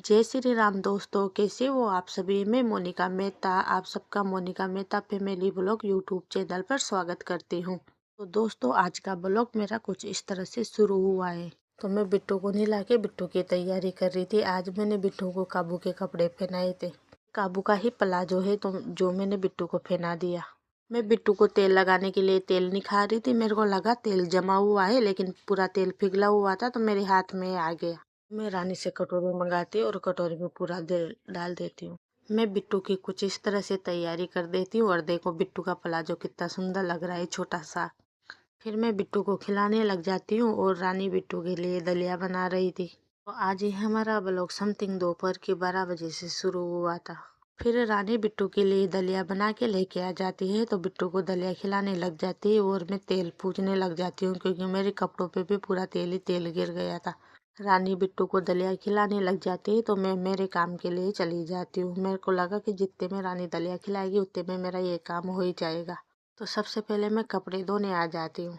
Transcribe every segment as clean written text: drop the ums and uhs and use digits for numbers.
जय श्री राम दोस्तों, कैसे हो आप सभी। मैं मोनिका मेहता आप सबका Monica Mehta family blog YouTube channel पर स्वागत करती हूँ। तो दोस्तों, आज का ब्लॉग मेरा कुछ इस तरह से शुरू हुआ है। तो मैं बिट्टू को नहला के बिट्टू की तैयारी कर रही थी। आज मैंने बिट्टू को काबू के कपड़े पहनाए थे। काबू का ही प्लाजो है तो जो मैंने बिट्टू को पहना दिया। मैं बिट्टू को तेल लगाने के लिए तेल निकाल रही थी। मेरे को लगा तेल जमा हुआ है, लेकिन पूरा तेल पिघला हुआ था तो मेरे हाथ में आ गया। मैं रानी से कटोरी मंगाती और कटोरी में पूरा डाल देती हूँ। मैं बिट्टू की कुछ इस तरह से तैयारी कर देती हूँ। और देखो बिट्टू का प्लाजो कितना सुंदर लग रहा है, छोटा सा। फिर मैं बिट्टू को खिलाने लग जाती हूँ और रानी बिट्टू के लिए दलिया बना रही थी। तो आज ही हमारा ब्लॉग समथिंग दोपहर के 12 बजे से शुरू हुआ था। फिर रानी बिट्टू के लिए दलिया बना के लेके आ जाती है तो बिट्टू को दलिया खिलाने लग जाती है और मैं तेल पूजने लग जाती हूँ, क्योंकि मेरे कपड़ों पे भी पूरा तेल ही तेल गिर गया था। रानी बिट्टू को दलिया खिलाने लग जाती है तो मैं मेरे काम के लिए चली जाती हूँ। मेरे को लगा कि जितने में रानी दलिया खिलाएगी उतने में मेरा ये काम हो ही जाएगा। तो सबसे पहले मैं कपड़े धोने आ जाती हूँ।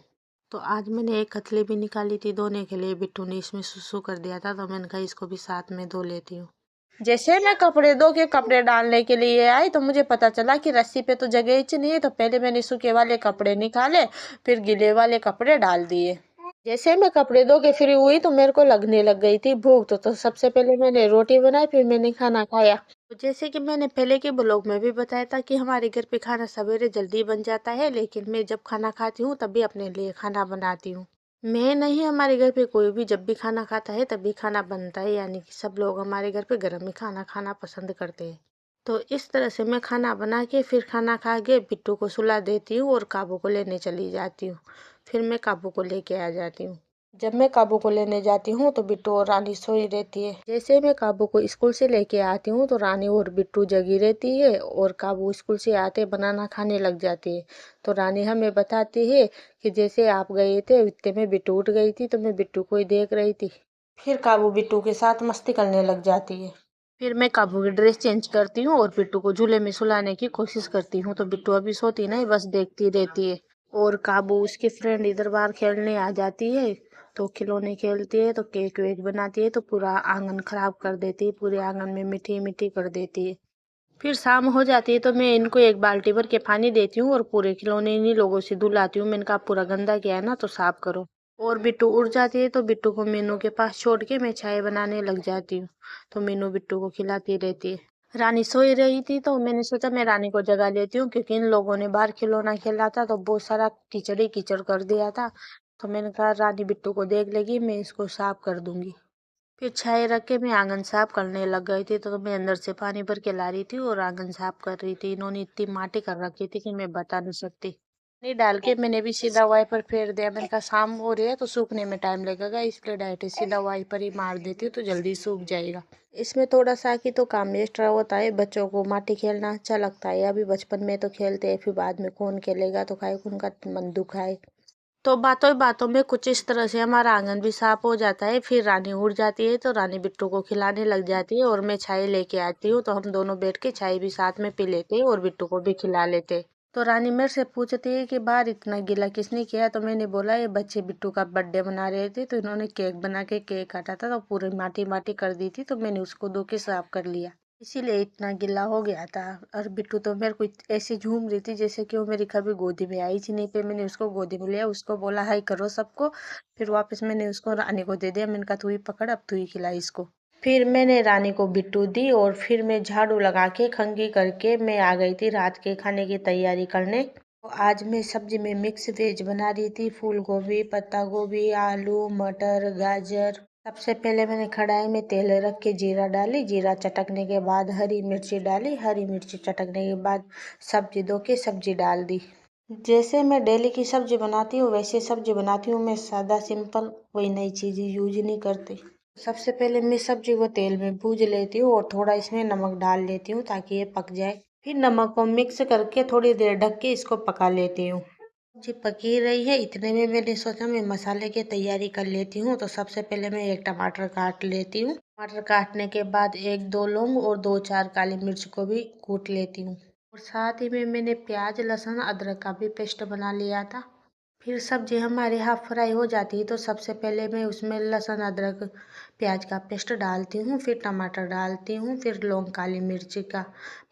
तो आज मैंने एक कतली भी निकाली थी धोने के लिए। बिट्टू ने इसमें सुसु कर दिया था तो मैंने कहा इसको भी साथ में धो लेती हूँ। जैसे मैं कपड़े धो के कपड़े डालने के लिए आई तो मुझे पता चला कि रस्सी पे तो जगह ही नहीं है। तो पहले मैंने सूखे वाले कपड़े निकाले, फिर गीले वाले कपड़े डाल दिए। जैसे मैं कपड़े धो के फ्री हुई तो मेरे को लगने लग गई थी भूख। तो सबसे पहले मैंने रोटी बनाई, फिर मैंने खाना खाया। तो जैसे कि मैंने पहले के ब्लॉग में भी बताया था कि हमारे घर पे खाना सवेरे जल्दी बन जाता है, लेकिन मैं जब खाना खाती हूँ तभी अपने लिए खाना बनाती हूँ। मैं नहीं, हमारे घर पे कोई भी जब भी खाना खाता है तभी खाना बनता है, यानी कि सब लोग हमारे घर पे गर्म ही खाना खाना पसंद करते हैं। तो इस तरह से मैं खाना बना के फिर खाना खा के बिट्टू को सुला देती हूँ और काबू को लेने चली जाती हूँ। फिर मैं काबू को लेके आ जाती हूँ। जब मैं काबू को लेने जाती हूँ तो बिट्टू और रानी सोई रहती है। जैसे मैं काबू को स्कूल से लेके आती हूँ तो रानी और बिट्टू जगी रहती है और काबू स्कूल से आते बनाना खाने लग जाती है। तो रानी हमें बताती है कि जैसे आप गए थे उतने में बिट्टू उठ गई थी तो मैं बिट्टू को ही देख रही थी। फिर काबू बिट्टू के साथ मस्ती करने लग जाती है। फिर मैं काबू की ड्रेस चेंज करती हूँ और बिट्टू को झूले में सुलाने की कोशिश करती हूँ। तो बिट्टू अभी सोती नहीं, बस देखती रहती है। और काबू उसकी फ्रेंड इधर बाहर खेलने आ जाती है तो खिलौने खेलती है, तो केक वेक बनाती है तो पूरा आंगन खराब कर देती है, पूरे आंगन में मिट्टी मिट्टी कर देती है। फिर शाम हो जाती है तो मैं इनको एक बाल्टी भर के पानी देती हूँ और पूरे खिलौने इन्हीं लोगों से धुलाती हूँ। मैंने कहा पूरा गंदा किया है ना तो साफ करो। और बिट्टू उड़ जाती है तो बिट्टू को मीनू के पास छोड़ के मैं चाय बनाने लग जाती हूँ। तो मीनू बिट्टू को खिलाती रहती है। रानी सोई रही थी तो मैंने सोचा मैं रानी को जगा लेती हूँ, क्योंकि इन लोगों ने बाहर खिलौना खेला था तो बहुत सारा कीचड़ ही कीचड़ कर दिया था। तो मैंने कहा रानी बिट्टू को देख लेगी, मैं इसको साफ कर दूंगी। फिर छाये रख के मैं आंगन साफ करने लग गई थी। तो मैं अंदर से पानी भर के ला रही थी और आंगन साफ कर रही थी। इन्होंने इतनी माटी कर रखी थी कि मैं बता नहीं सकती। पानी डाल के मैंने भी सीधा वाइपर फेर दिया। मैंने कहा शाम हो रही है तो सूखने में टाइम लगेगा, इसलिए डायरेक्ट सीधा वाइपर ही मार देती हूँ तो जल्दी सूख जाएगा। इसमें थोड़ा सा कि तो काम एक्स्ट्रा होता है। बच्चों को माटी खेलना अच्छा लगता है। अभी बचपन में तो खेलते हैं, फिर बाद में कौन खेलेगा तो खाए उनका मन दुखाए। तो बातों बातों में कुछ इस तरह से हमारा आंगन भी साफ हो जाता है। फिर रानी उड़ जाती है तो रानी बिट्टू को खिलाने लग जाती है और मैं चाय लेके आती हूँ। तो हम दोनों बैठ के चाय भी साथ में पी लेते हैं और बिट्टू को भी खिला लेते। तो रानी मेरे से पूछती है कि बाहर इतना गीला किसने किया। तो मैंने बोला ये बच्चे बिट्टू का बर्थडे मना रहे थे तो इन्होंने केक बना के केक काटा था तो पूरी माटी माटी कर दी थी, तो मैंने उसको धो के साफ कर लिया, इसीलिए इतना गिला हो गया था। और बिट्टू तो मेरे को ऐसी झूम रही थी जैसे कि वो मेरी कभी गोदी में आई थी नहीं पे। मैंने उसको गोदी में लिया, उसको बोला हाय करो सबको। फिर वापस मैंने उसको रानी को दे दिया। मैंने कहा तू ही पकड़, अब तू ही खिला इसको। फिर मैंने रानी को बिट्टू दी और फिर मैं झाड़ू लगा के खंगी करके मैं आ गई थी रात के खाने की तैयारी करने। तो आज मैं सब्जी में मिक्स वेज बना रही थी। फूल गोभी, पत्ता गोभी, आलू, मटर, गाजर। सबसे पहले मैंने कढ़ाई में तेल रख के जीरा डाली। जीरा चटकने के बाद हरी मिर्ची डाली। हरी मिर्ची चटकने के बाद सब्जी धो के सब्जी डाल दी। जैसे मैं डेली की सब्जी बनाती हूँ वैसे सब्जी बनाती हूँ मैं, सादा सिंपल, कोई नई चीज़ यूज नहीं करती। सबसे पहले मैं सब्जी को तेल में भूज लेती हूँ और थोड़ा इसमें नमक डाल लेती हूँ ताकि ये पक जाए। फिर नमक को मिक्स करके थोड़ी देर ढक के इसको पका लेती हूँ। जी पकी रही है, इतने में मैंने सोचा मैं मसाले की तैयारी कर लेती हूँ। तो सबसे पहले मैं एक टमाटर काट लेती हूँ। टमाटर काटने के बाद एक दो लौंग और दो चार काली मिर्च को भी कूट लेती हूँ। और साथ ही में मैंने प्याज, लहसुन, अदरक का भी पेस्ट बना लिया था। फिर सब्जी हमारी हाफ फ्राई हो जाती है तो सबसे पहले मैं उसमें लहसुन अदरक प्याज का पेस्ट डालती हूँ, फिर टमाटर डालती हूँ, फिर लौंग काली मिर्ची का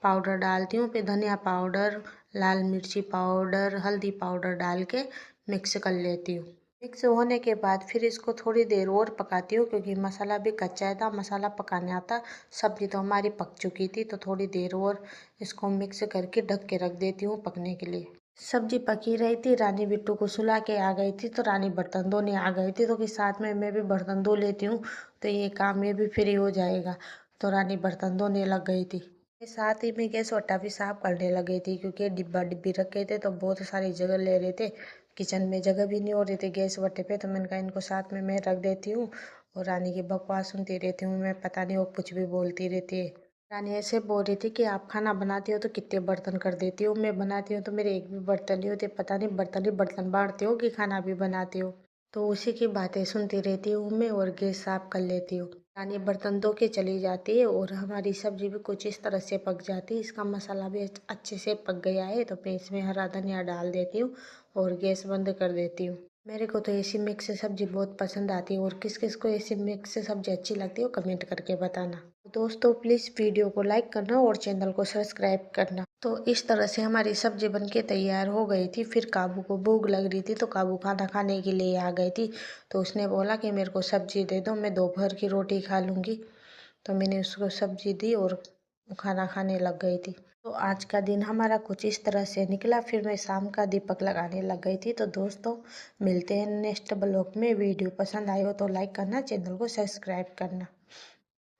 पाउडर डालती हूँ, फिर धनिया पाउडर, लाल मिर्ची पाउडर, हल्दी पाउडर डाल के मिक्स कर लेती हूँ। मिक्स होने के बाद फिर इसको थोड़ी देर और पकाती हूँ क्योंकि मसाला भी कच्चा था, मसाला पकाने आता। सब्जी तो हमारी पक चुकी थी तो थोड़ी देर और इसको मिक्स करके ढक के रख देती हूँ पकने के लिए। सब्जी पकी रही थी, रानी बिट्टू को सुला के आ गई थी तो रानी बर्तन धोने आ गई थी तो कि साथ में मैं भी बर्तन धो लेती हूँ तो ये काम ये भी फ्री हो जाएगा। तो रानी बर्तन धोने लग गई थी। साथ ही में गैस वट्टा भी साफ करने लग गई थी क्योंकि डिब्बा डिब्बी रखे थे तो बहुत सारी जगह ले रहे थे, किचन में जगह भी नहीं हो रही थी गैस वट्टे पे। तो मैंने कहा इनको साथ में मैं रख देती हूँ और रानी की बकवास सुनती रहती हूँ मैं, पता नहीं वो कुछ भी बोलती रहती है। रानी ऐसे बोल रही थी कि आप खाना बनाती हो तो कितने बर्तन कर देती हो, मैं बनाती हूँ तो मेरे एक भी बर्तन नहीं होते, पता नहीं बर्तन ही बर्तन बांटते हो कि खाना भी बनाती हो। तो उसी की बातें सुनती रहती हूँ मैं और गैस साफ कर लेती हूँ। रानी बर्तन धो के चली जाती है और हमारी सब्जी भी कुछ इस तरह से पक जाती है। इसका मसाला भी अच्छे से पक गया है तो मैं इसमें हरा धनिया डाल देती हूँ और गैस बंद कर देती हूँ। मेरे को तो ऐसी मिक्स सब्जी बहुत पसंद आती है और किस किस को ऐसी मिक्स सब्जी अच्छी लगती है वो कमेंट करके बताना। तो दोस्तों प्लीज़ वीडियो को लाइक करना और चैनल को सब्सक्राइब करना। तो इस तरह से हमारी सब्जी बनके तैयार हो गई थी। फिर काबू को भूख लग रही थी तो काबू खाना खाने के लिए आ गई थी। तो उसने बोला कि मेरे को सब्जी दे दो, मैं दोपहर की रोटी खा लूँगी। तो मैंने उसको सब्जी दी और खाना खाने लग गई थी। तो आज का दिन हमारा कुछ इस तरह से निकला। फिर मैं शाम का दीपक लगाने लग गई थी। तो दोस्तों मिलते हैं नेक्स्ट ब्लॉग में। वीडियो पसंद आए हो तो लाइक करना, चैनल को सब्सक्राइब करना।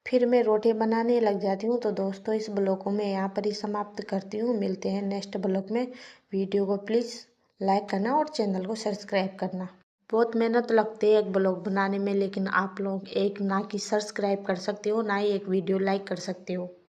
फिर मैं रोटी बनाने लग जाती हूँ। तो दोस्तों इस ब्लॉग को मैं यहाँ पर ही समाप्त करती हूँ। मिलते हैं नेक्स्ट ब्लॉग में। वीडियो को प्लीज़ लाइक करना और चैनल को सब्सक्राइब करना। बहुत मेहनत लगती है एक ब्लॉग बनाने में, लेकिन आप लोग एक ना कि सब्सक्राइब कर सकते हो ना ही एक वीडियो लाइक कर सकते हो।